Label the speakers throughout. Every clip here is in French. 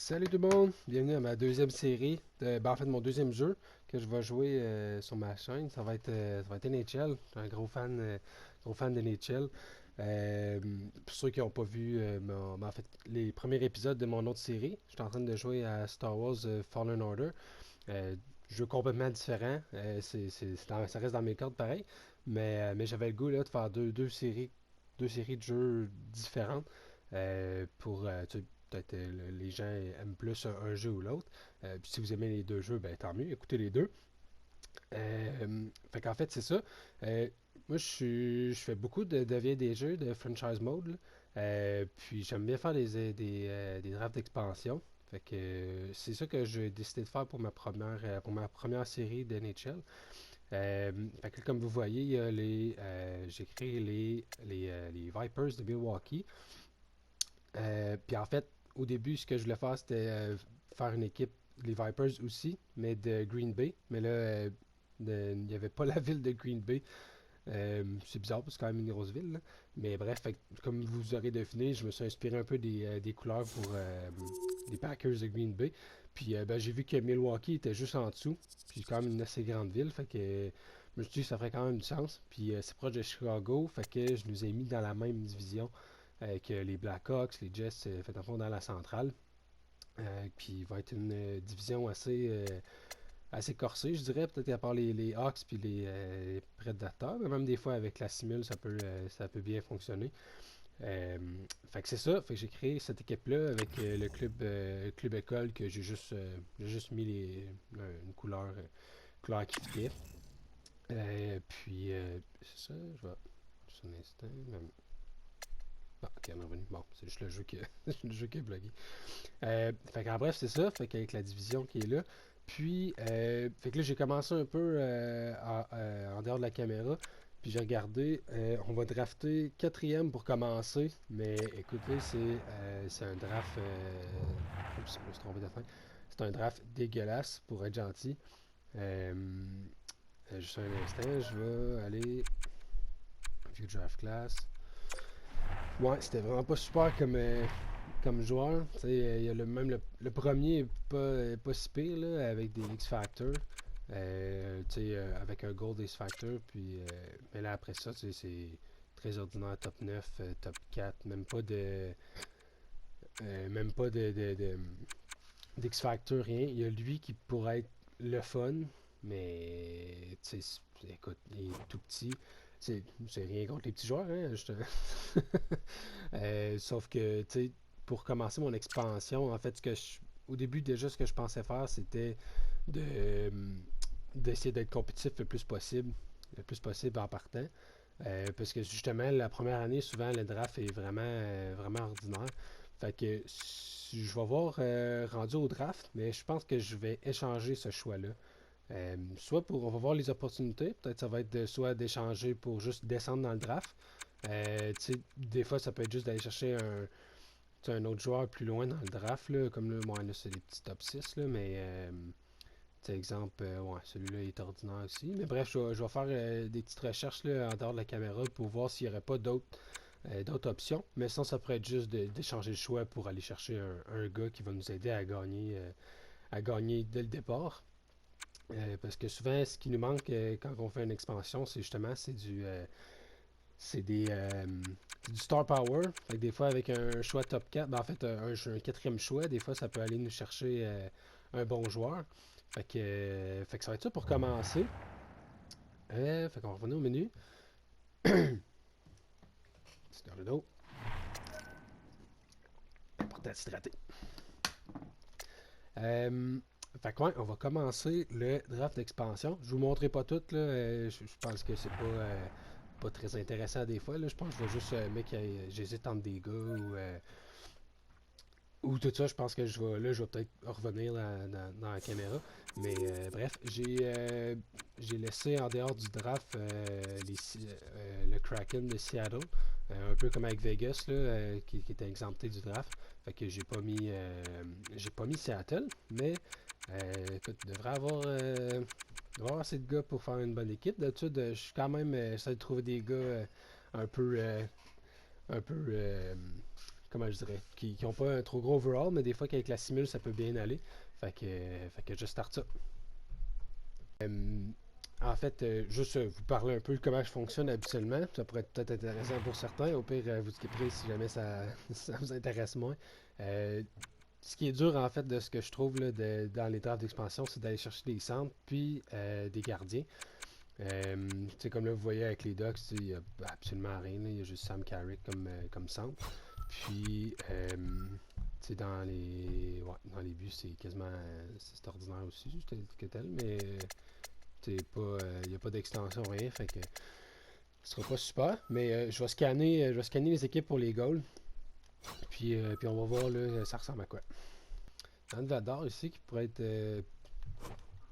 Speaker 1: Salut tout le monde, bienvenue à ma deuxième série, en fait mon deuxième jeu que je vais jouer sur ma chaîne. Ça va être NHL. Je suis un gros fan de NHL. Euh, pour ceux qui n'ont pas vu en fait, les premiers épisodes de mon autre série, je suis en train de jouer à Star Wars Fallen Order. Jeu complètement différent, ça reste dans mes cordes pareil, mais j'avais le goût là, de faire deux séries de jeux différentes tu sais, peut-être les gens aiment plus un jeu ou l'autre. Puis si vous aimez les deux jeux, ben tant mieux, écoutez les deux. Fait qu'en fait, c'est ça. Euh, Moi, je fais beaucoup de vieilles des jeux de franchise mode, là. Puis j'aime bien faire des drafts d'expansion. Fait que c'est ça que j'ai décidé de faire pour ma première série de NHL. Fait que comme vous voyez, j'ai créé les Vipers de Milwaukee. Puis en fait, au début, ce que je voulais faire, c'était faire une équipe, les Vipers aussi, mais de Green Bay. Mais là, il n'y avait pas la ville de Green Bay. C'est bizarre parce que c'est quand même une grosse ville, là. Mais bref, comme vous aurez deviné, je me suis inspiré un peu des couleurs pour les Packers de Green Bay. Puis ben, j'ai vu que Milwaukee était juste en dessous. Puis c'est quand même une assez grande ville. Fait que je me suis dit que ça ferait quand même du sens. Puis c'est proche de Chicago. Fait que je nous ai mis dans la même division que les Blackhawks, les Jets, fait en fond dans la centrale. Puis il va être une division assez corsée, je dirais, peut-être à part les Hawks puis les Predators, mais même des fois avec la simule, ça peut bien fonctionner. Euh, Fait que c'est ça, fait que j'ai créé cette équipe-là avec le club école que j'ai juste mis une couleur qui fitait. C'est ça, je vais juste un instant. Bon, ok, on est revenu. Bon, c'est juste le jeu le jeu qui est bloqué. Fait qu'en bref, c'est ça. Fait qu'avec la division qui est là. Puis, fait que là, j'ai commencé un peu en dehors de la caméra. Puis j'ai regardé, on va drafter quatrième pour commencer. Mais écoutez, c'est un draft. Oups, je me suis trompé de fin. C'est un draft dégueulasse pour être gentil. Euh, Juste un instant, je vais aller. View draft class. Ouais, c'était vraiment pas super comme joueur. Tu sais, il y a le premier est pas si pire là, avec des X Factor. Tu sais, avec un Gold X Factor. Mais là après ça, tu sais, c'est très ordinaire, top 9 top 4 même pas d'X Factor, rien. Il y a lui qui pourrait être le fun, mais tu sais, écoute, il est tout petit. C'est rien contre les petits joueurs, hein. Sauf que, tu sais, pour commencer mon expansion, en fait, au début, déjà, ce que je pensais faire, c'était de, euh, d'essayer d'être compétitif le plus possible en partant. Parce que justement, la première année, souvent, le draft est vraiment ordinaire. Fait que je vais voir rendu au draft, mais je pense que je vais échanger ce choix-là. On va voir les opportunités. Peut-être ça va être soit d'échanger pour juste descendre dans le draft. Tu sais, des fois, ça peut être juste d'aller chercher un autre joueur plus loin dans le draft, là, comme là, moi, là, c'est des petits top 6 là, mais tu sais, exemple, ouais, celui-là est ordinaire aussi. Mais bref, je vais faire des petites recherches là, en dehors de la caméra pour voir s'il n'y aurait pas d'autres options. Mais sinon, ça pourrait être juste d'échanger le choix pour aller chercher un gars qui va nous aider à gagner dès le départ. Parce que souvent, ce qui nous manque quand on fait une expansion, c'est justement c'est du star power. Fait que des fois, avec un choix top 4, ben en fait, un quatrième choix, des fois, ça peut aller nous chercher un bon joueur. Fait que ça va être ça pour commencer. Fait qu'on va revenir au menu. Petit verre d'eau. Important de s'hydrater. Euh, Fait que ouais, on va commencer le draft d'expansion. Je vous montrerai pas tout, là. Je pense que c'est pas très intéressant des fois, là. Je pense que je vais juste, mec, j'hésite entre des gars ou tout ça. Je pense que je vais peut-être revenir dans la caméra. Mais bref, j'ai laissé en dehors du draft le Kraken de Seattle. Un peu comme avec Vegas, là, qui était exempté du draft. Fait que j'ai pas mis Seattle, mais écoute, devrait avoir assez de gars pour faire une bonne équipe. D'habitude, je suis quand même j'essaie de trouver des gars un peu un peu comment je dirais, qui ont pas un trop gros overall, mais des fois qu'avec la simule, ça peut bien aller. Fait que je starte ça. Euh, En fait, juste vous parler un peu de comment je fonctionne habituellement. Ça pourrait être peut-être intéressant pour certains. Au pire, vous skipperez si jamais ça, ça vous intéresse moins. Euh, Ce qui est dur, en fait, de ce que je trouve là, dans les drafts d'expansion, c'est d'aller chercher des centres puis des gardiens. Comme là, vous voyez avec les Ducks, il n'y a absolument rien. Il y a juste Sam Carrick comme centre. Puis, dans les buts, c'est quasiment c'est ordinaire aussi, que tel, mais il n'y a pas d'extension, rien, fait que ce sera pas super. Mais je vais scanner les équipes pour les goals, puis on va voir là, ça ressemble à quoi. Dan Vador ici, qui pourrait être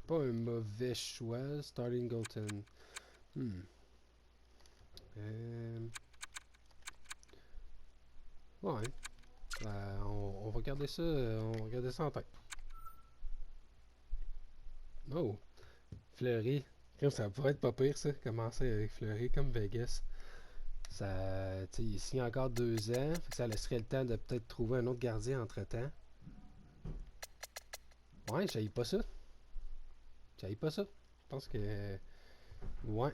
Speaker 1: pas un mauvais choix, starting goaltend. Hmm. Ouais, on va garder ça, on va garder ça en tête. Oh, Fleury. Ça pourrait être pas pire ça, commencer avec Fleury comme Vegas. Ça, il signe encore 2 ans, fait que ça laisserait le temps de peut-être trouver un autre gardien entre-temps. Ouais, j'haïs pas ça. J'haïs pas ça. Je pense que... Ouais,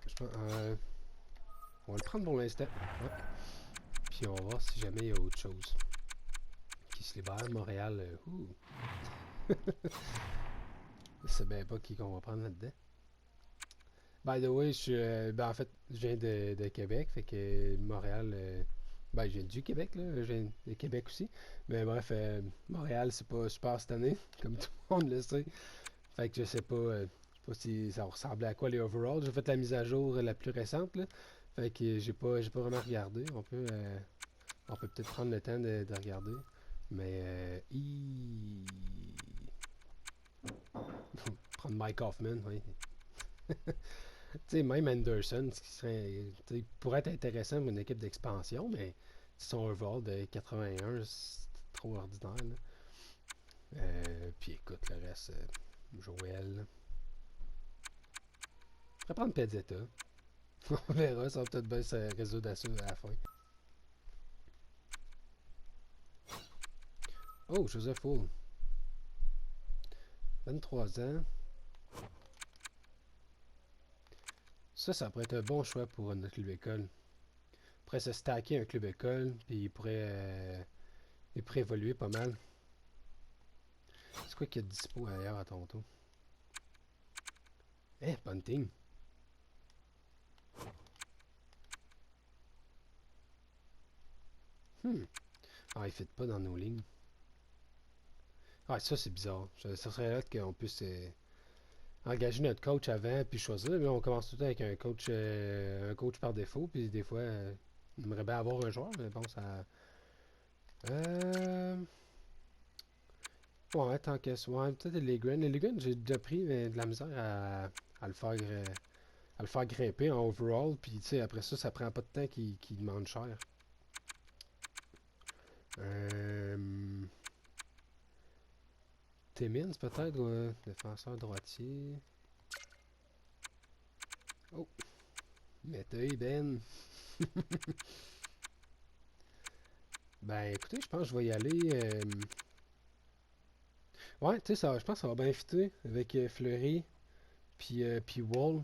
Speaker 1: on va le prendre pour l'instant. Ouais. Puis on va voir si jamais il y a autre chose qui se libère. Montréal, je sais bien pas qui qu'on va prendre là-dedans. By the way, en fait, je viens de Québec, fait que Montréal, je viens du Québec, là, je viens de Québec aussi. Mais bref, Montréal, c'est pas super cette année, comme tout le monde le sait. Fait que je sais pas si ça ressemblait à quoi les overalls. J'ai fait la mise à jour la plus récente, là. Fait que j'ai pas vraiment regardé. On peut peut-être prendre le temps de regarder. Mais, prendre Mike Hoffman, oui. Tu sais, même Anderson, ce qui serait, pourrait être intéressant pour une équipe d'expansion, mais son overall de 81, c'est trop ordinaire. Puis écoute, le reste, Joël. Je vais prendre Pezzetta. On verra, ça va peut-être bien se résoudre à ça à la fin. Oh, Joseph Hull. 23 ans. Ça pourrait être un bon choix pour notre club école. Il pourrait se stacker un club école, puis il pourrait évoluer pas mal. C'est quoi qu'il y a de dispo ailleurs à Toronto? Bunting. Ah, il fit pas dans nos lignes. Ah, ça c'est bizarre. Ça serait là qu'on puisse engager notre coach avant puis choisir. Mais on commence tout le temps avec un coach par défaut. Puis des fois, on aimerait bien avoir un joueur, mais bon, ça. Euh... Ouais, tant qu'à ouais, peut-être les Legren. Les Legren, j'ai déjà pris de la misère à le faire grimper en overall. Puis tu sais, après ça, ça prend pas de temps qu'il demande cher. Timmins peut-être, défenseur droitier. Oh, Méteuil, Ben. Ben écoutez, je pense que je vais y aller. Ouais, tu sais, je pense que ça va bien fitter avec Fleury puis Wall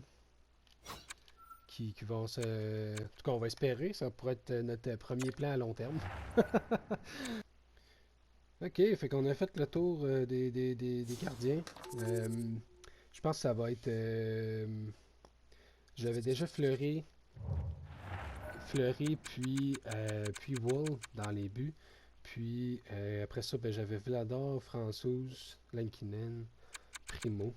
Speaker 1: qui vont se. En tout cas, on va espérer. Ça pourrait être notre premier plan à long terme. Ok, fait qu'on a fait le tour des gardiens. Euh, je pense que ça va être. J'avais déjà Fleury puis Wall dans les buts. Puis après ça, ben, j'avais Vlador, François, Lankinen, Primo.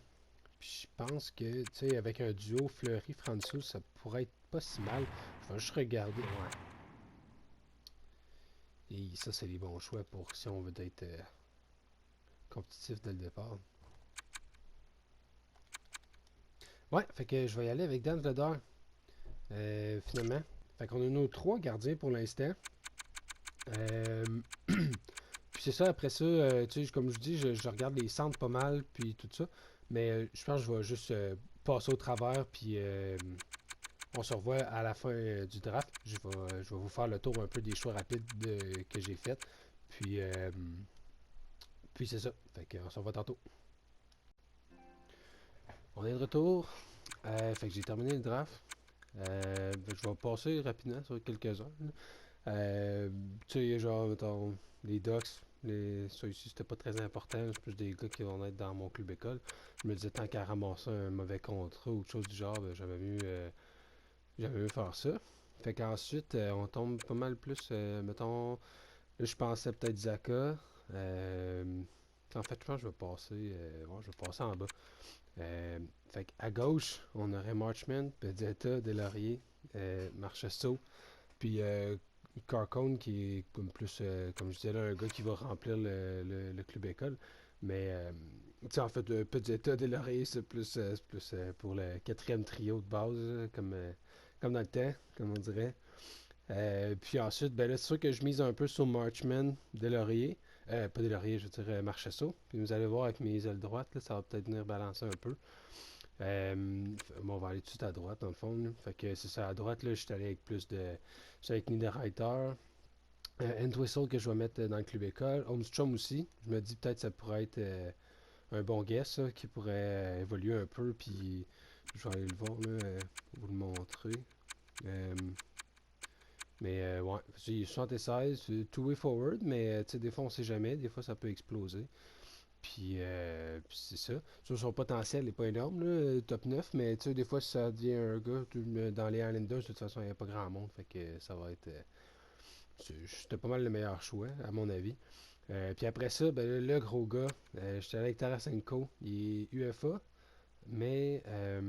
Speaker 1: Puis je pense que, tu sais, avec un duo Fleury-François, ça pourrait être pas si mal. Je vais juste regarder. Ouais. Et ça, c'est les bons choix pour si on veut être compétitif dès le départ. Ouais, fait que je vais y aller avec Dan Vlador. Finalement. Fait qu'on a nos 3 gardiens pour l'instant. Euh, Puis c'est ça, après ça, tu sais, comme je dis, je regarde les centres pas mal, puis tout ça. Mais je pense que je vais juste passer au travers, puis On se revoit à la fin du draft. Je vais vous faire le tour un peu des choix rapides que j'ai faits. Puis, puis c'est ça. Fait qu'on se revoit tantôt. On est de retour. Fait que j'ai terminé le draft. Je vais passer rapidement sur quelques-uns. Tu sais, genre, mettons, les docs, ça ici, c'était pas très important. C'est plus des gars qui vont être dans mon club école. Je me disais, tant qu'à ramasser un mauvais contrat ou autre chose du genre, ben, j'avais mieux faire ça. Fait qu'ensuite, on tombe pas mal plus, mettons, là, je pensais peut-être Zaka. Euh, En fait, je pense que je vais passer en bas. Euh, Fait qu'à gauche, on aurait Marchman, Pedetta, Delaurier, Marchesso, puis Carcone qui est comme plus, comme je disais là, un gars qui va remplir le club école. Mais, tu sais, en fait, Pedetta, Delaurier, c'est plus pour le quatrième trio de base, comme dans le temps, comme on dirait. Puis ensuite, ben là, c'est sûr que je mise un peu sur Marchman, Delaurier. Pas Delaurier, je veux dire Marchesso. Puis vous allez voir avec mes ailes droites, là, ça va peut-être venir balancer un peu. Bon, on va aller tout de suite à droite, dans le fond. Là. Fait que c'est ça, à droite, là, je suis allé avec plus de. Je suis avec Niederreiter. Entwistle que je vais mettre dans le club école. Holmstrom aussi. Je me dis peut-être que ça pourrait être un bon guess, ça, qui pourrait évoluer un peu. Puis je vais aller le voir, là, pour vous le montrer. Euh, ouais, il est 76, two-way forward, mais tu sais, des fois on sait jamais, des fois ça peut exploser. Puis c'est ça. Sur son potentiel n'est pas énorme, là, top 9, mais tu sais, des fois, si ça devient un gars dans les Islanders, de toute façon, il n'y a pas grand monde, fait que ça va être. C'était pas mal le meilleur choix, à mon avis. Puis après ça, ben, le gros gars, j'étais allé avec Tarasenko, il est UFA, mais, euh,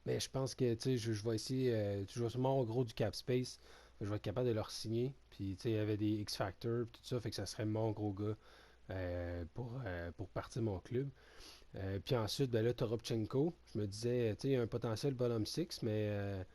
Speaker 1: mais je pense que tu sais, je vais essayer, je vais sûrement avoir gros du cap space, je vais être capable de leur signer. Puis tu sais, il y avait des X-Factor, tout ça, fait que ça serait mon gros gars pour partir mon club. Puis ensuite, ben là, Toropchenko, je me disais, tu sais, il y a un potentiel bottom six, mais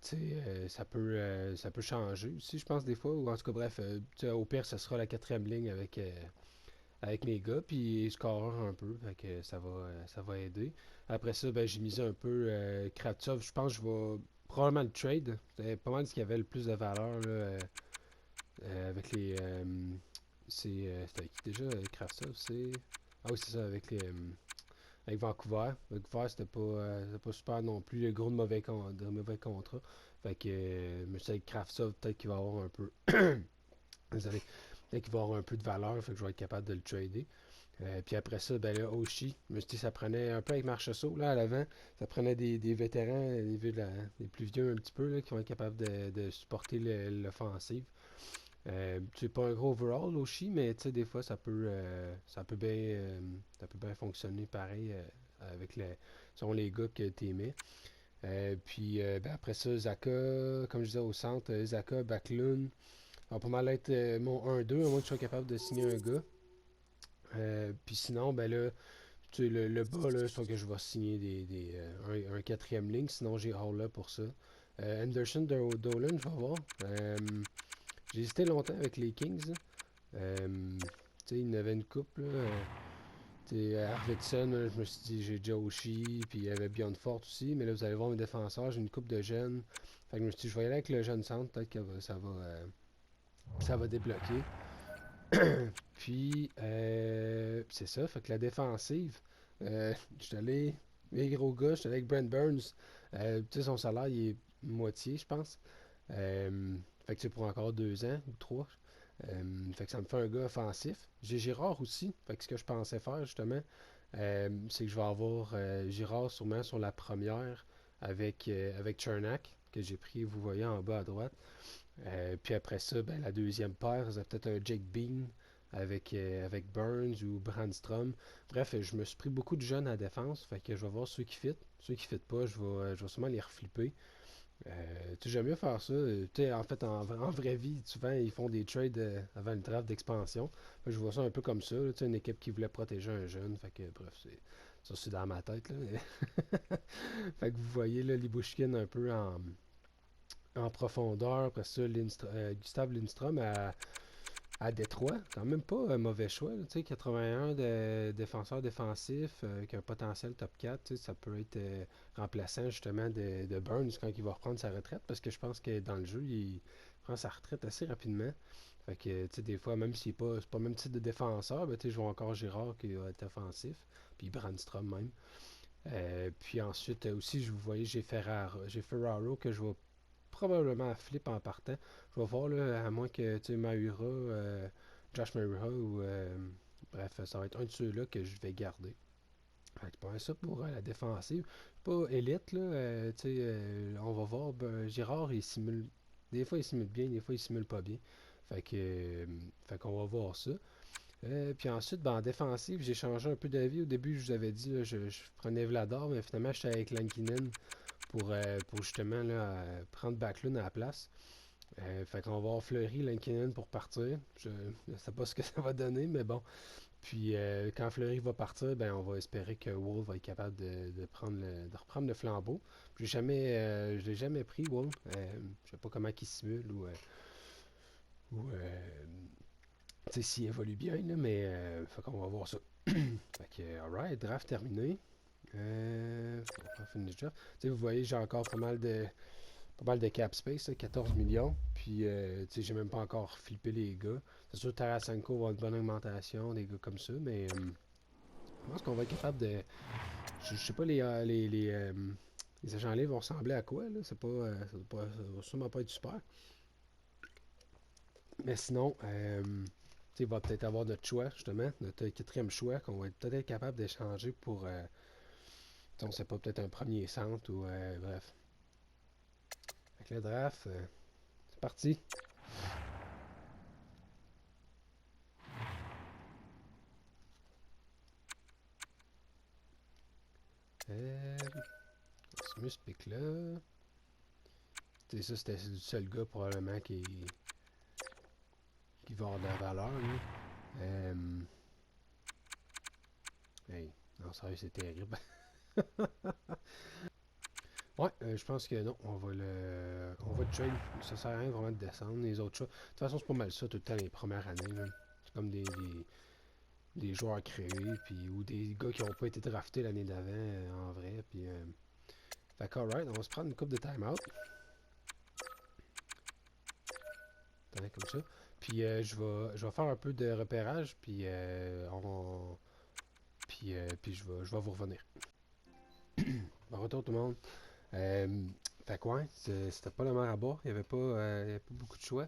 Speaker 1: tu sais, ça peut changer aussi, je pense, des fois. Ou en tout cas, bref, tu sais, au pire, ce sera la quatrième ligne avec mes gars, puis scoreur un peu, fait que ça va aider. Après ça, ben, j'ai misé un peu Kravtsov. Je pense que je vais probablement le trade. C'était pas mal ce qui avait le plus de valeur là, avec les. C'était avec qui déjà Kravtsov? C'est. Ah oui, c'est ça, avec Vancouver. Vancouver, c'était pas super non plus. Le gros de mauvais contrats. Fait que, mais je sais que Kravtsov, peut-être qu'il va avoir un peu. Désolé. Peut-être qu'il va avoir un peu de valeur. Fait que je vais être capable de le trader. Puis après ça, ben là, Oshie, je me suis dit, ça prenait un peu avec Marchessault, là, à l'avant, ça prenait des vétérans, des plus vieux un petit peu, là, qui vont être capables de supporter l'offensive. C'est pas un gros overall, Oshie, mais tu sais, des fois, ça peut bien fonctionner pareil avec selon les gars que tu aimais. Puis ben après ça, Zaka, comme je disais au centre, Zaka, Backlund, ça va pas mal être mon 1-2, à moins que je sois capable de signer un gars. Puis sinon, ben là, tu sais, le bas, là, soit que je vais signer un quatrième ligne, sinon j'ai Hall là pour ça. Anderson Dolan, je vais voir. J'ai hésité longtemps avec les Kings. Là. Tu sais, il y en avait une coupe, là. Tu sais, Arvidsson, là, je me suis dit, j'ai Joshi, puis il y avait Beyond Fort aussi. Mais là, vous allez voir mes défenseurs, j'ai une coupe de jeunes. Fait que je me suis dit, je vais y aller avec le jeune centre, peut-être que ça va débloquer. Puis c'est ça, fait que la défensive, je suis allé, les gros gars, je suis allé avec Brent Burns. Tu sais, son salaire, il est moitié, je pense. Fait que c'est pour encore 2 ans ou trois. Fait que ça me fait un gars offensif. J'ai Girard aussi. Fait que ce que je pensais faire, justement, c'est que je vais avoir Girard sûrement sur la première avec Chernak, que j'ai pris, vous voyez en bas à droite. Puis après ça, ben, la deuxième paire, c'est peut-être un Jake Bean avec Burns ou Brandstrom. Bref, je me suis pris beaucoup de jeunes à la défense. Fait que je vais voir ceux qui fit. Ceux qui fit pas, je vais sûrement les reflipper. Tu sais, j'aime mieux faire ça. Tu sais, en fait, en vraie vie, souvent, ils font des trades avant le draft d'expansion. Fait que je vois ça un peu comme ça. Là, tu sais, une équipe qui voulait protéger un jeune. Fait que, bref, ça, c'est dans ma tête. Là, fait que vous voyez là, Libushkin un peu en profondeur. Après ça, Gustave Lindstrom à Détroit. Quand même pas un mauvais choix. Tu sais, 81 de défenseur défensif avec un potentiel top 4. Tu sais, ça peut être remplaçant justement de Burns quand il va reprendre sa retraite. Parce que je pense que dans le jeu, il prend sa retraite assez rapidement. Fait que, tu sais, des fois, même si c'est pas le même type de défenseur, ben, tu sais, je vois encore Girard qui va être offensif. Puis Brandstrom même. Puis ensuite, aussi, je vous voyez, j'ai Ferraro que je vais probablement flip en partant. Je vais voir, là, à moins que, tu sais, Maura, Josh Maura ou... bref, ça va être un de ceux-là que je vais garder. Fait que pas ça pour la défensive. Pas élite, là. Tu sais, on va voir. Ben, Girard, il simule... Des fois, il simule bien, des fois, il simule pas bien. Fait que... fait qu'on va voir ça. Puis ensuite, ben, en défensive, j'ai changé un peu d'avis. Au début, je vous avais dit, là, je prenais Vladar, mais finalement, j'étais avec Lankinen pour justement là, prendre Backlund à la place. Fait qu'on va avoir Fleury, Lankinen pour partir. Je ne sais pas ce que ça va donner, mais bon. Puis quand Fleury va partir, ben on va espérer que Wolf va être capable de reprendre le flambeau. Je l'ai jamais pris, Wolf. Je sais pas comment il simule ou tu sais, s'il évolue bien, là, mais fait qu'on va voir ça. Fait que, alright, draft terminé. On va finir le job. Tu sais, vous voyez, j'ai encore pas mal de cap space, là, 14 millions. Puis, tu sais, j'ai même pas encore flippé les gars. C'est sûr que Tarasenko va avoir une bonne augmentation, des gars comme ça, mais je pense qu'on va être capable de. Je sais pas, les agents libres vont ressembler à quoi, là. Ça va sûrement pas être super. Mais sinon, tu sais, il va peut-être avoir notre choix, justement, notre quatrième choix, qu'on va être peut-être capable d'échanger pour, on sait pas, peut-être un premier centre ou, bref. Avec le draft, c'est parti. Euh, ce pick-là. Tu sais, ça, c'était le seul gars probablement qui va avoir de la valeur, là. Hey, non, sérieux, c'est terrible. Ouais, je pense que non, on va le trade. Ça sert à rien vraiment de descendre. Les autres choses. De toute façon, c'est pas mal ça tout le temps les premières années, là. C'est comme des joueurs créés, puis ou des gars qui n'ont pas été draftés l'année d'avant en vrai. Puis, fait qu'alright, on va se prendre une coupe de time-out. Attendez, comme ça. Puis je vais faire un peu de repérage, puis puis je vais vous revenir. Bon retour tout le monde. Fait que ouais, c'était pas la mer à boire, il y avait pas beaucoup de choix.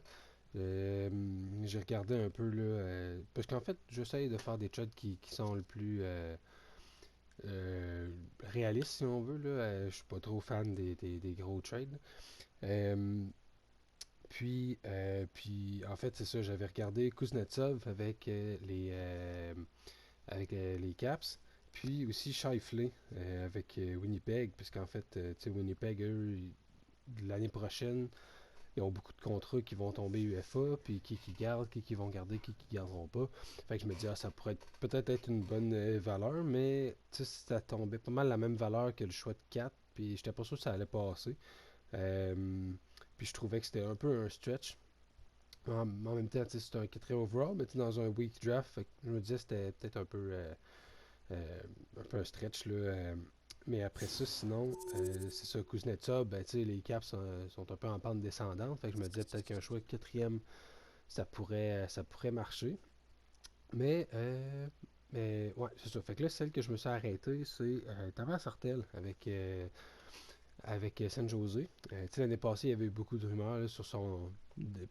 Speaker 1: J'ai regardé un peu là, parce qu'en fait, j'essaye de faire des trades qui sont le plus euh, réalistes si on veut là. Je suis pas trop fan des gros trades. Euh, puis en fait, c'est ça, j'avais regardé Kuznetsov avec les Caps. Puis aussi Shifley avec Winnipeg, puisqu'en fait, tu sais, Winnipeg, eux, l'année prochaine, ils ont beaucoup de contrats qui vont tomber UFA, puis qui gardent, qui vont garder, qui garderont pas. Fait que je me dis, ah, ça pourrait peut-être être une bonne valeur, mais tu sais, ça tombait pas mal la même valeur que le choix de 4, puis j'étais pas sûr que ça allait passer. Euh, puis je trouvais que c'était un peu un stretch. En même temps, tu sais, c'était un quatrième overall, mais tu sais, dans un weak draft, fait que je me disais que c'était peut-être un peu un stretch là. Mais après ça, sinon, c'est ça, Kuznetsov, ben, tu sais, les Caps sont un peu en pente descendante. Fait que je me disais peut-être qu'un choix de quatrième, ça pourrait marcher. Mais, ouais, c'est ça. Fait que là, celle que je me suis arrêté, c'est Thomas Sartel avec San Jose. Tu sais, l'année passée, il y avait eu beaucoup de rumeurs là, sur son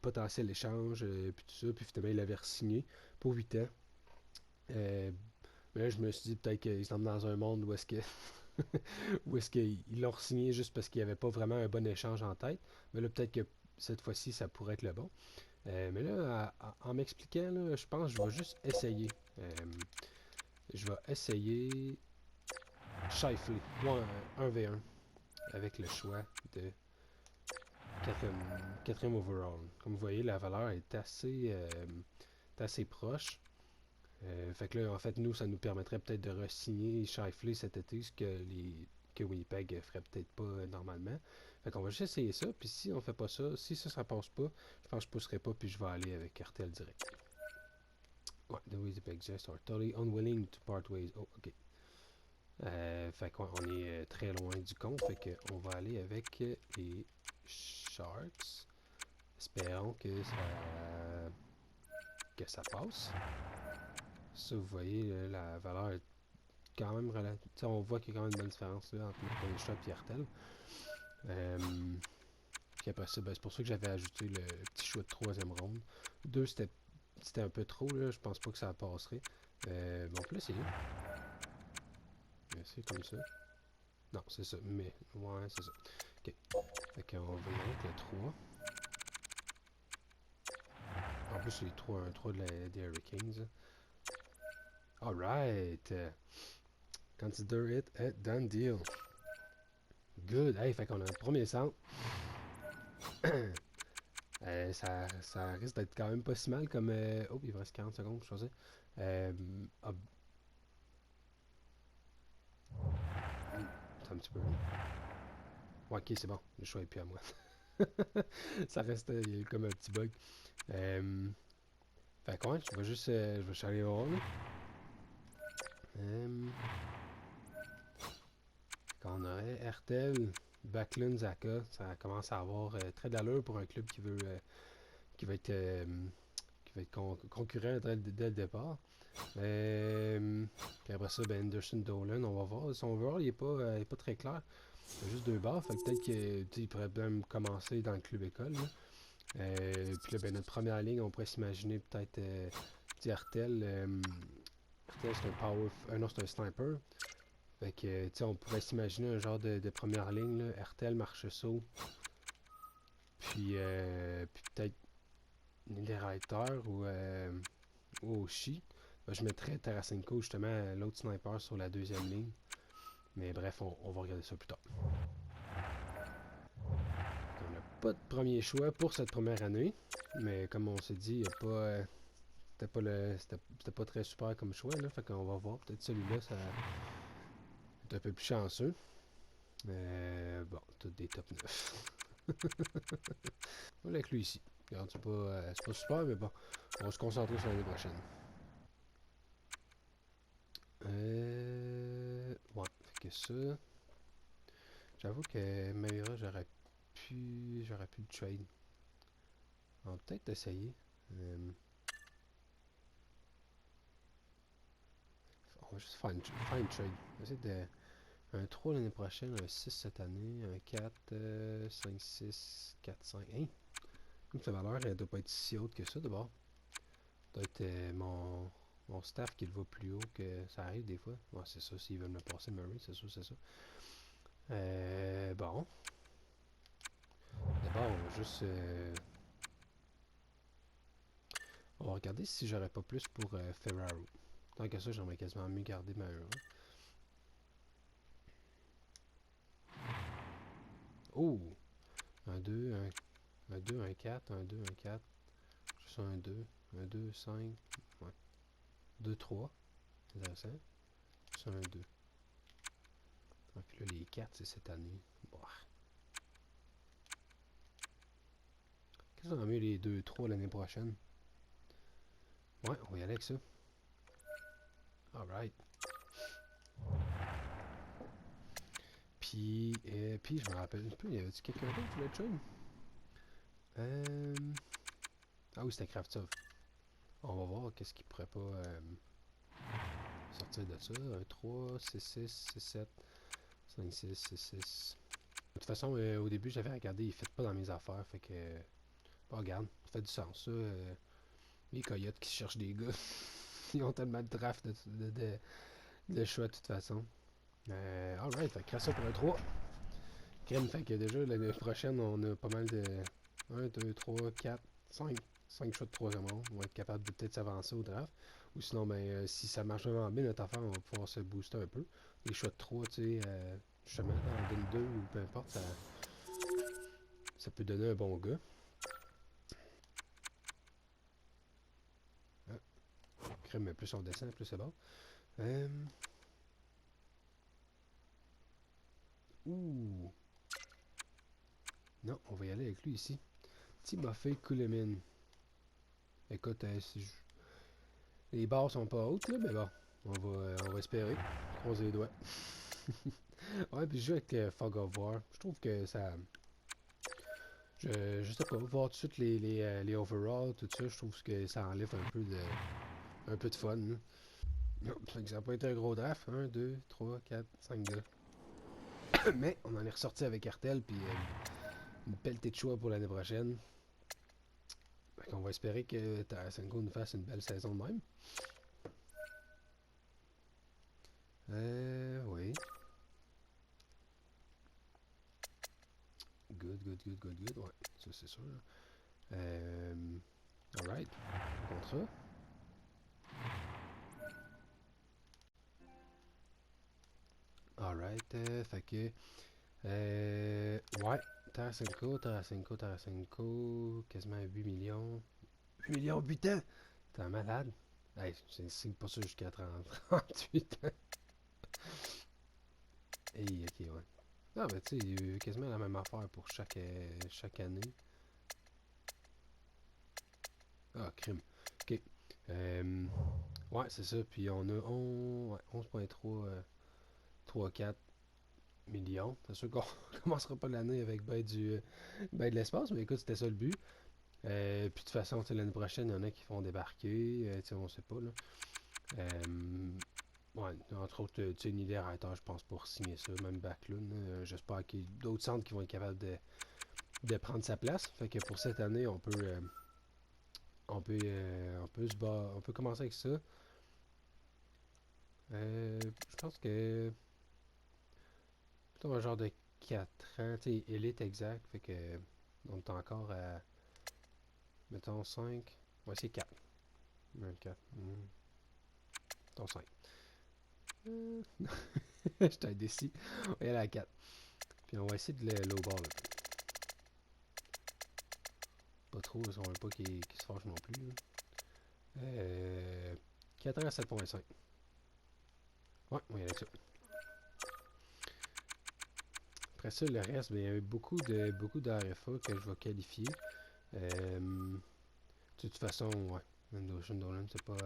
Speaker 1: potentiel échange, puis tout ça. Puis finalement, il avait signé pour 8 ans. Euh, mais là, je me suis dit peut-être qu'ils sont dans un monde où est-ce que ou est-ce qu'ils l'ont signé juste parce qu'il n'y avait pas vraiment un bon échange en tête. Mais là, peut-être que cette fois-ci, ça pourrait être le bon. Mais là, en m'expliquant, là, je pense que je vais juste essayer. Je vais essayer Shifley. Moi, un v 1 avec le choix de quatrième overall. Comme vous voyez, la valeur est assez proche. Fait que là, en fait, nous, ça nous permettrait peut-être de re-signer Shifley cet été, que Winnipeg ferait peut-être pas normalement. Fait qu'on va juste essayer ça, puis si on fait pas ça, si ça passe pas, je pense que je pousserai pas, puis je vais aller avec RTL direct. Ouais, the ways that exist are totally unwilling to part ways. Oh, ok. Fait qu'on est très loin du compte, fait qu'on va aller avec les Sharks. Espérons que ça passe. Ça, vous voyez, la valeur est quand même relative. On voit qu'il y a quand même une bonne différence là, entre le premier choix et Artel. Puis après ça, ben, c'est pour ça que j'avais ajouté le petit choix de troisième ronde. 2, c'était un peu trop, là. Je pense pas que ça passerait. Bon, on peut l'essayer. C'est comme ça. Non, c'est ça. Mais, ouais, c'est ça. Ok. Fait qu'on va y aller avec le 3. En plus, c'est un 3 des Hurricanes. Alright. Consider it a done deal. Good. Hey, fait qu'on a un premier centre. Ça risque d'être quand même pas si mal comme. Oh, il me reste 40 secondes pour choisir. Ah, c'est un petit peu. Ouais, ok, c'est bon. Le choix est plus à moi. Ça reste. Il y a eu comme un petit bug. Fait que ouais, je vais juste. Je vais charler au rôle. Quand on aurait Hertel, Backlund, Zaka, ça commence à avoir très d'allure pour un club qui va être, concurrent dès le départ. Puis après ça, ben Anderson Dolan, on va voir. Son overall, il est pas très clair. Il y a juste deux barres, fait que peut-être qu'il pourrait même commencer dans le club école. Là. Puis là, ben, notre première ligne, on pourrait s'imaginer peut-être Artel. Artel, c'est un power. Non, c'est un sniper. Fait que, tu sais, on pourrait s'imaginer un genre de première ligne, là. Artel, Marcheseau, puis peut-être Niederreiter ou Oshie. Ben, je mettrais Tarasenko, justement, l'autre sniper sur la deuxième ligne. Mais bref, on va regarder ça plus tard. On n'a pas de premier choix pour cette première année. Mais comme on s'est dit, il y a pas, c'était pas très super comme choix. Là, fait qu'on va voir. Peut-être celui-là, ça est un peu plus chanceux. Bon, tout des top 9. On l'inclut ici. Regarde, c'est pas super, mais bon, on va se concentrer sur l'année prochaine. Ouais, fait que ça. J'avoue que Mayra, j'aurais pu le trade. On va peut-être essayer. On va juste faire une trade. On va essayer un 3 l'année prochaine, un 6 cette année, un 4, 5, 6, 4, 5. Hein? Comme sa valeur, elle doit pas être si haute que ça d'abord. Doit être mon staff qui le voit plus haut que ça arrive des fois. Ouais, c'est ça, s'ils veulent me passer Murray, c'est sûr, c'est ça. Bon. D'abord, on va juste. On va regarder si j'aurais pas plus pour Ferraro. Tant que ça, j'aimerais quasiment mieux garder ma euro. Oh! Un 2, un 2, un 4, un 2, un 4. Juste un 2, 5. Ouais. 2, 3. Intéressant. Juste un 2. Et puis là, les 4, c'est cette année. Bon. Qu'est-ce qu'on a mis les 2, 3 l'année prochaine? Ouais, on va y aller avec ça. Alright. Puis je me rappelle un peu, y avait-tu quelqu'un d'autre pour le trade? Ah oui, c'était Kravtsov. On va voir qu'est-ce qu'il pourrait pas sortir de ça. Un 3, C6, C7, 5, 6, C6. De toute façon, au début, j'avais regardé, il ne fait pas dans mes affaires. Fait que, bon, regarde, ça fait du sens. Ça, les coyotes qui cherchent des gars, ils ont tellement de draft de choix de toute façon. Alright, fait que création pour un 3. Crème, fait que déjà, l'année prochaine, on a pas mal de 1, 2, 3, 4, 5. 5 choix de troisième ronde. On va être capable de peut-être s'avancer au draft. Ou sinon, ben, si ça marche vraiment bien, notre affaire, on va pouvoir se booster un peu. Les choix de 3, tu sais, justement, en donne 2 ou peu importe, ça peut donner un bon gars. Ah, crème, mais plus on descend, plus c'est bon. Ouh! Non, on va y aller avec lui ici. Timofey Kulemin. Écoute, Les barres sont pas hautes, là, mais bon, on va espérer. Croiser les doigts. Ouais, puis je joue avec Fog of War. Je trouve que ça. Je sais pas, voir tout de suite les overalls, tout ça, je trouve que ça enlève un peu de fun, hein. Fait que ça n'a pas été un gros draft. Un, 2, 3, 4, 5 gars. Mais on en est ressorti avec Cartel, puis une pelletée de choix pour l'année prochaine. Fait qu'on va espérer que Tarasenko nous fasse une belle saison de même. Oui. Good, good, good, good, good. Ouais, ça c'est sûr. Alright. Contrat. Alright. Fait que. Ouais. Tarasenko. Quasiment 8 millions. 8 millions 8 ans! T'es un malade? Hey, c'est pas ça jusqu'à 38 ans. Hey, ok, ouais. Ah, ben tu sais, il y a eu quasiment la même affaire pour chaque année. Ah, crime. Ok. Ouais, c'est ça. Puis on a ouais, 11,3 millions. C'est sûr qu'on commencera pas l'année avec ben de l'espace, mais écoute, c'était ça le but. Puis de toute façon, l'année prochaine, il y en a qui vont débarquer. On sait pas, là. Ouais, entre autres, tu sais, Niederreiter, je pense, pour signer ça, même Backlund. J'espère qu'il y a d'autres centres qui vont être capables de prendre sa place. Fait que pour cette année, on peut commencer avec ça. Je pense que plutôt un genre de 4 ans, tu sais, élite exact. Fait que on est encore à, mettons, 5. Ouais, c'est 4. Un 4. Mettons 5. J'étais indécis. On va y aller à 4. Puis on va essayer de le lowball un peu. Pas trop, on veut pas qu'il se fâche non plus, là. 4 ans à 7,5. Ouais, on va y aller avec ça. Après ça, le reste, ben, il y a eu beaucoup d'ARFA que je vais qualifier. De toute façon, ouais. Ocean Dolan, c'est pas.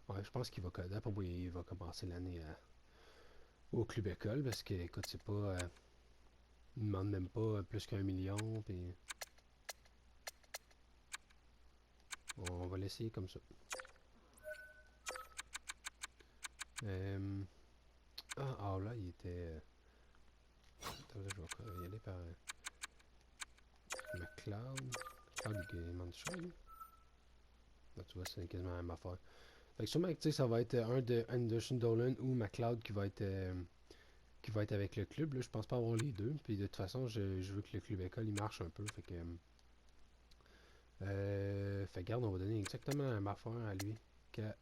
Speaker 1: Ouais, je pense qu'il va. D'après moi, il va commencer l'année au club école parce que, écoute, c'est pas. Il ne demande même pas plus qu'un million. Puis on va l'essayer comme ça. Là, il était. Attends, là, je vais y aller par McLeod. McLeod, il demande cher, lui. Là, tu vois, c'est quasiment la même affaire. Fait que sûrement que ça va être un de Anderson Dolan ou McLeod qui va être avec le club. Là, je pense pas avoir les deux. Puis de toute façon, je veux que le club école il marche un peu. Fait que garde, on va donner exactement la même affaire à lui qu'à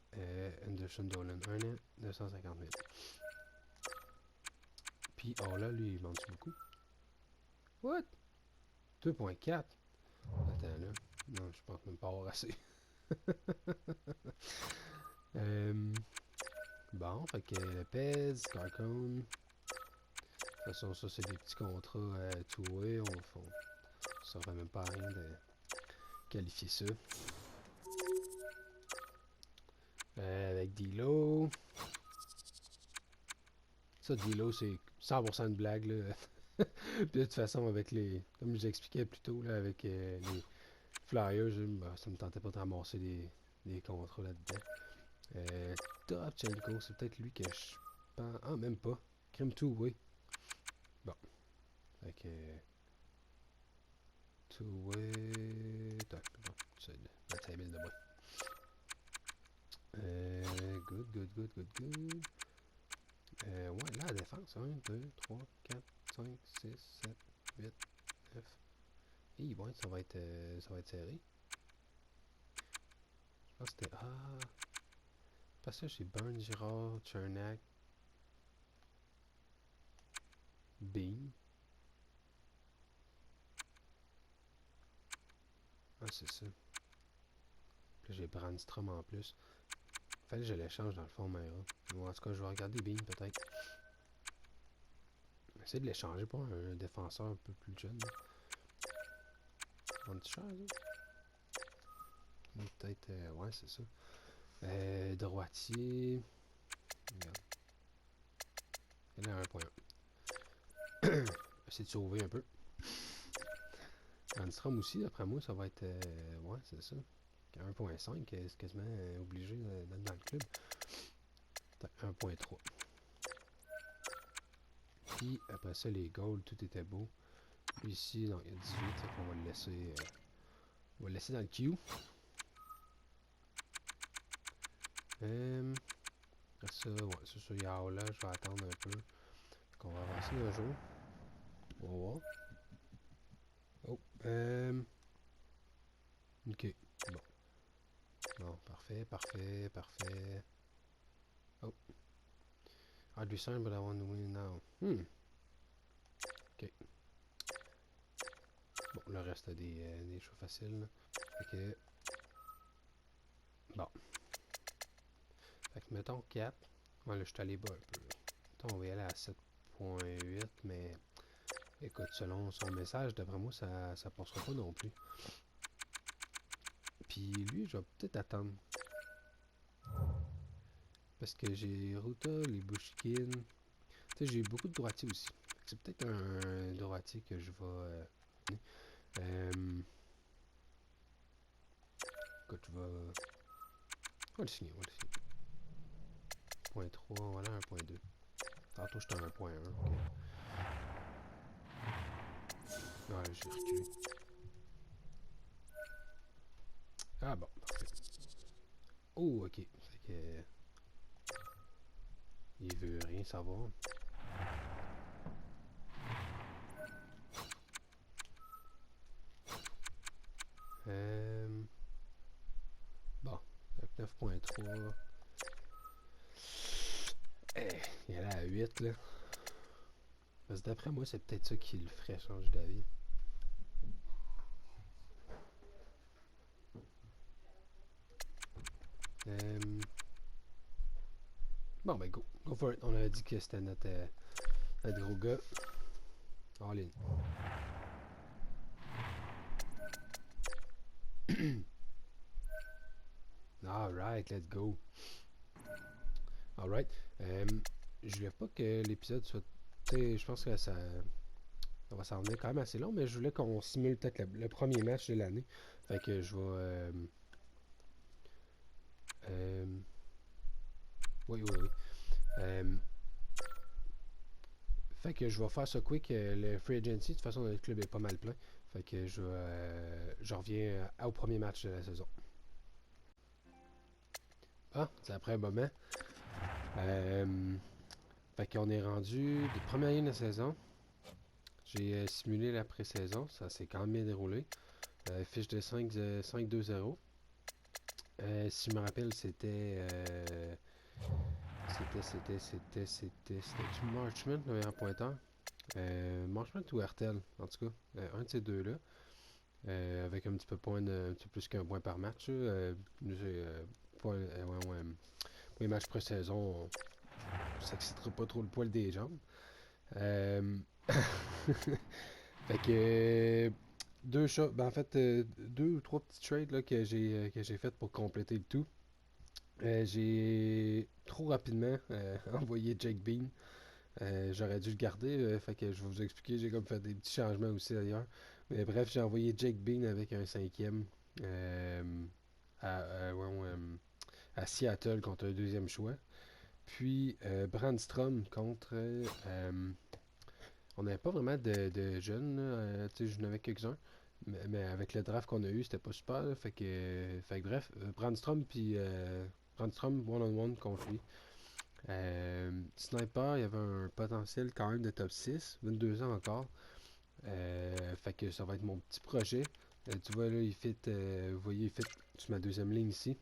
Speaker 1: Anderson Dolan. 1 an, 250 000. Puis, oh là, lui, il demande beaucoup. What? 2,4? Attends là. Non, je pense même pas avoir assez. Bon, fait que Lopez, Carcone. De toute façon, ça, c'est des petits contrats two-way. Ça ne même pas à rien de qualifier ça. Avec Dilo. Ça, Dilo, c'est 100% de blague, là. Puis de toute façon, avec comme je vous expliquais plus tôt, là, avec les Flyers, ça me tentait pas de ramasser des contrats là-dedans. Topchenko, c'est peut-être lui que je pense. Ah, même pas. Crime two, oui. Bon. Fait que. Two-way. Bon, c'est 25 000 de moins. Good, good, good, good, good. Ouais, là, la défense. 1, 2, 3, 4, 5, 6, 7, 8, 9. Et bon, ça va être serré. Je pense que c'était. Ah. Parce que j'ai Burns, Girard, Chernak, Bean. Ah, c'est ça. Puis là, j'ai Brandstrom en plus. Fallait que je l'échange dans le fond, mais bon, en tout cas, je vais regarder Bean peut-être. Essayer de l'échanger pour un défenseur un peu plus jeune. Un petit cher, là. Peut-être. Ouais, c'est ça. Droitier. Regarde. Elle a 1.1. Essayer de sauver un peu. Landstrom aussi, d'après moi, ça va être. Ouais, c'est ça. 1.5, c'est quasiment obligé d'être dans le club. 1.3. Puis après ça, les goals, tout était beau. Puis ici, non, il y a 18, fait qu'on va le laisser. On va le laisser dans le queue. Après ça, ouais, c'est ça, il y a là, je vais attendre un peu. Fait qu'on va avancer un jour. On va voir. Oh, ok, bon. Bon, parfait, parfait, parfait. Oh. I'd be sorry, but I want to win now. Ok. Bon, le reste a des choix faciles. Là. Fait que. Bon. Fait que mettons 4. Ouais, là, je suis allé bas un peu. Mettons, on va y aller à 7.8, mais. Écoute, selon son message, d'après moi, ça passera pas non plus. Puis lui, je vais peut-être attendre. Parce que j'ai Ruta, les Bushkin. Tu sais, j'ai beaucoup de droitiers aussi. C'est peut-être un droitier que je vais. Écoute, je vais. On va le signer, on va le signer. 1.3, voilà 1.2. Tantôt j'étais à 1.1, ok. Ouais, j'ai reculé. Ah bon, parfait. Oh, ok. Fait que. Il veut rien savoir. Bon, avec 9.3. Il est là à 8 là. Parce que d'après moi, c'est peut-être ça qui le ferait changer d'avis. Bon, ben go. Go for it. On avait dit que c'était notre gros gars. All in. Alright, let's go. Alright. Je voulais pas que l'épisode soit. Tu sais, je pense que ça va s'en venir quand même assez long, mais je voulais qu'on simule peut-être le premier match de l'année. Fait que je vais. Oui, oui, oui. Fait que je vais faire ça quick. Le free agency, de toute façon, le club est pas mal plein. Fait que je reviens au premier match de la saison. Ah, c'est après un moment. Fait qu'on est rendu de première ligne de saison. J'ai simulé la pré-saison. Ça s'est quand même bien déroulé. Fiche de 5-2-0. Si je me rappelle, c'était-tu Marchman, le meilleur pointeur? Marchman ou Hertel, en tout cas. Un de ces deux-là. Avec un petit peu plus qu'un point par match. Pour les matchs pré-saison, on s'excitera pas trop le poil des jambes. Fait que deux shots, ben en fait deux ou trois petits trades là, que j'ai fait pour compléter le tout. J'ai trop rapidement envoyé Jake Bean. J'aurais dû le garder, fait que je vais vous expliquer, j'ai comme fait des petits changements aussi d'ailleurs. Mais bref, j'ai envoyé Jake Bean avec un cinquième euh, à Seattle contre un deuxième choix. Puis Brandstrom contre on n'avait pas vraiment de jeunes, tu sais, j'en avais quelques-uns. Mais avec le draft qu'on a eu, c'était pas super. Là, fait que bref, Brandstrom puis Brandstrom one-on-one contre lui. Sniper, il y avait un potentiel quand même de top 6, 22 ans encore. Fait que ça va être mon petit projet. Tu vois là, vous voyez, il fit sur ma deuxième ligne ici.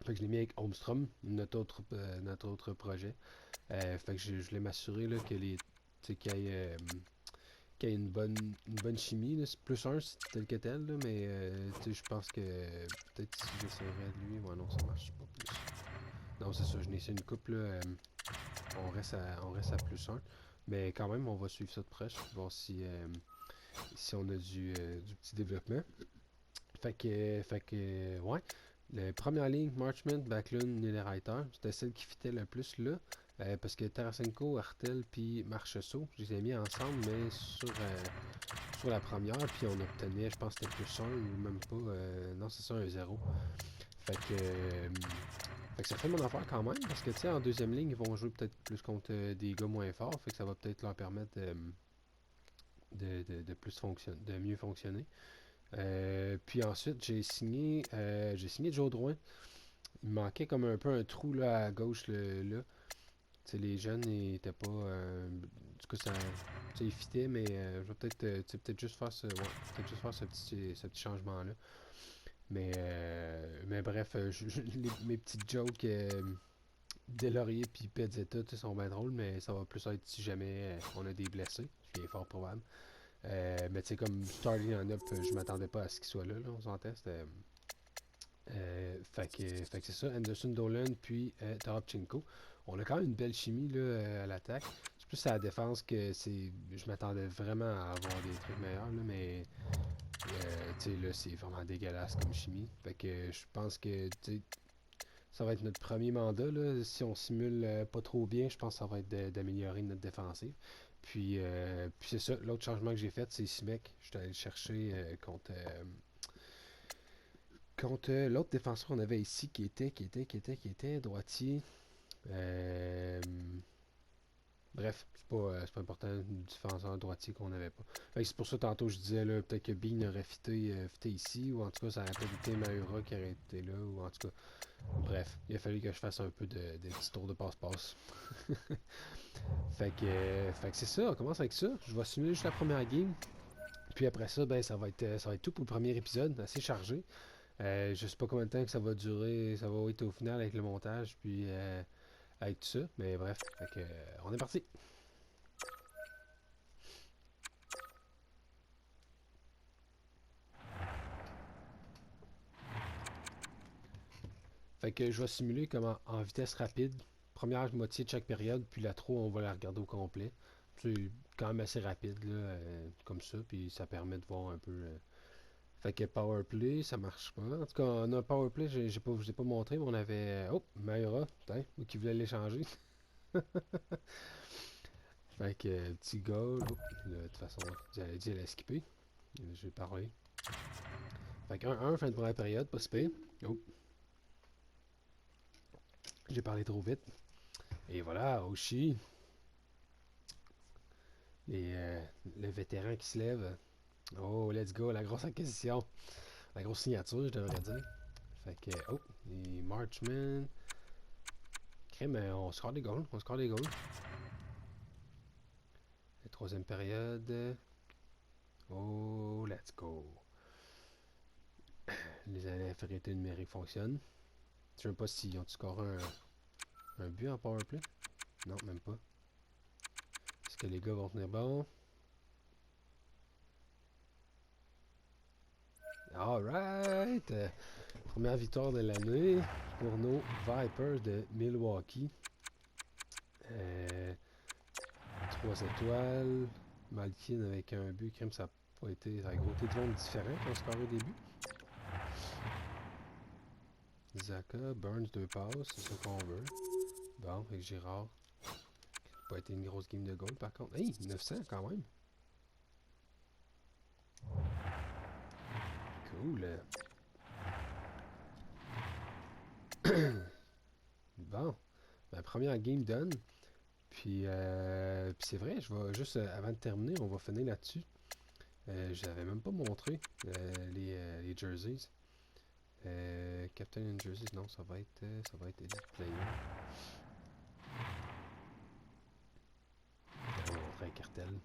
Speaker 1: Fait que je l'ai mis avec Holmstrom, notre autre projet. Fait que je voulais m'assurer là, que les, tu sais, qu'il y ait une bonne chimie. Là. C'est plus un, c'est tel que tel, là, mais je pense que peut-être si j'essaierais de lui, ouais, non, ça marche pas plus. Non, c'est ça, je n'ai essayé une couple, là, on reste à plus un. Mais quand même, on va suivre ça de près, voir si on a du petit développement. Fait que ouais. La première ligne, Marchment, Backlund, Niederreiter, c'était celle qui fitait le plus là. Parce que Tarasenko, Artel puis Marchessault, je les ai mis ensemble, mais sur la première, puis on obtenait, je pense que c'était plus 1 ou même pas. Non, c'est ça, un 0. Fait que, euh, fait que ça fait mon affaire quand même, parce que tu sais, en deuxième ligne, ils vont jouer peut-être plus contre des gars moins forts, fait que ça va peut-être leur permettre de mieux fonctionner. Puis ensuite, j'ai signé Joe Drouin. Il me manquait comme un peu un trou là, à gauche là. Tu sais, les jeunes, ils étaient pas. Du coup, ça. Tu sais, ils fitaient, mais je vais peut-être peut-être juste faire peut-être juste faire ce petit changement-là. Mais bref, mes petites jokes Delaurier puis Pezzetta sont bien drôles, mais ça va plus être si jamais on a des blessés, ce qui est fort probable. Mais tu sais, comme starting line-up, je m'attendais pas à ce qu'il soit là, on s'entend. Fait que c'est ça, Anderson Dolan puis Tarapchenko. On a quand même une belle chimie là, à l'attaque. C'est plus à la défense que c'est. Je m'attendais vraiment à avoir des trucs meilleurs, là, mais tu sais, là, c'est vraiment dégueulasse comme chimie. Fait que je pense que ça va être notre premier mandat. Là. Si on simule pas trop bien, je pense que ça va être d'améliorer notre défensive. Puis c'est ça, l'autre changement que j'ai fait, c'est Simek. Je suis allé le chercher contre l'autre défenseur qu'on avait ici qui était droitier. Euh, Bref, c'est pas important, le défenseur droitier qu'on n'avait pas. Fait que c'est pour ça tantôt je disais là, peut-être que Bean aurait fité ici, ou en tout cas ça aurait peut-être été Mahura qui aurait été là, ou en tout cas. Bref, il a fallu que je fasse un peu de petits tours de passe-passe. Fait que c'est ça, on commence avec ça. Je vais simuler juste la première game. Puis après ça, ben ça va être tout pour le premier épisode, assez chargé. Je sais pas combien de temps que ça va durer, ça va être au final avec le montage, puis avec tout ça. Mais bref, on est parti. Fait que je vais simuler comme en vitesse rapide. Première moitié de chaque période, puis la 3, on va la regarder au complet. C'est quand même assez rapide, là, comme ça, puis ça permet de voir un peu. Fait que Powerplay, ça marche pas. En tout cas, on a un Powerplay, je vous ai pas montré, mais on avait. Oh, Mayura, putain, qui voulait l'échanger. Fait que petit goal. Oh, de toute façon, j'allais dire, elle a skippé. J'ai parlé. Fait que 1-1, fin de première période, pas si pire. Oh, j'ai parlé trop vite. Et voilà, Oshi, les, euh, le vétéran qui se lève. Oh, let's go, la grosse acquisition. La grosse signature, je devrais dire. Fait que, oh, les Marchmen. Crème, on score des goals, on score des goals. La troisième période. Oh, let's go. Les infériorités numériques fonctionnent. Je sais même pas s'ils ont scoré un but en powerplay. Non, même pas. Est-ce que les gars vont tenir bon? Alright! Première victoire de l'année pour nos Vipers de Milwaukee. 3 étoiles. Malkin avec un but. Crème, ça a pas été. Ça a gros été de monde différent qu'on score au début. Zaka, Burns, 2 passes, c'est ça qu'on veut. Bon, avec Girard. Pas été une grosse game de goal par contre. Hey, 900 quand même. Cool. Bon, ma première game done. Puis c'est vrai, je vais juste avant de terminer, on va finir là-dessus. Je n'avais même pas montré les jerseys. Captain and Jerseys, non, ça va être Edit Player. Je vais montrer un cartel.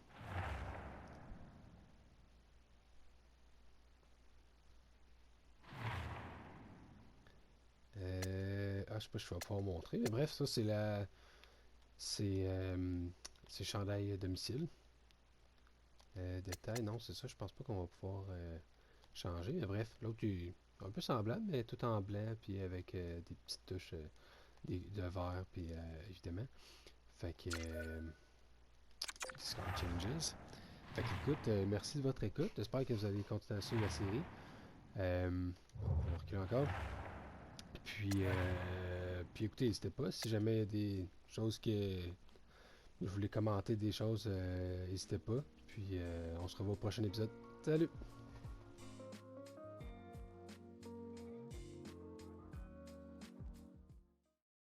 Speaker 1: Je sais pas si je vais pouvoir montrer, mais bref, ça c'est la. C'est chandail domicile. Détail, non, c'est ça, je pense pas qu'on va pouvoir changer. Mais bref, l'autre est un peu semblable, mais tout en blanc, puis avec des petites touches de vert, puis évidemment. Fait que. Discard Changes. Fait que, écoute, merci de votre écoute. J'espère que vous allez continuer à suivre la série. On va reculer encore. Puis écoutez, n'hésitez pas. Si jamais il y a des choses que vous voulez commenter, des choses, n'hésitez pas. Puis on se revoit au prochain épisode. Salut!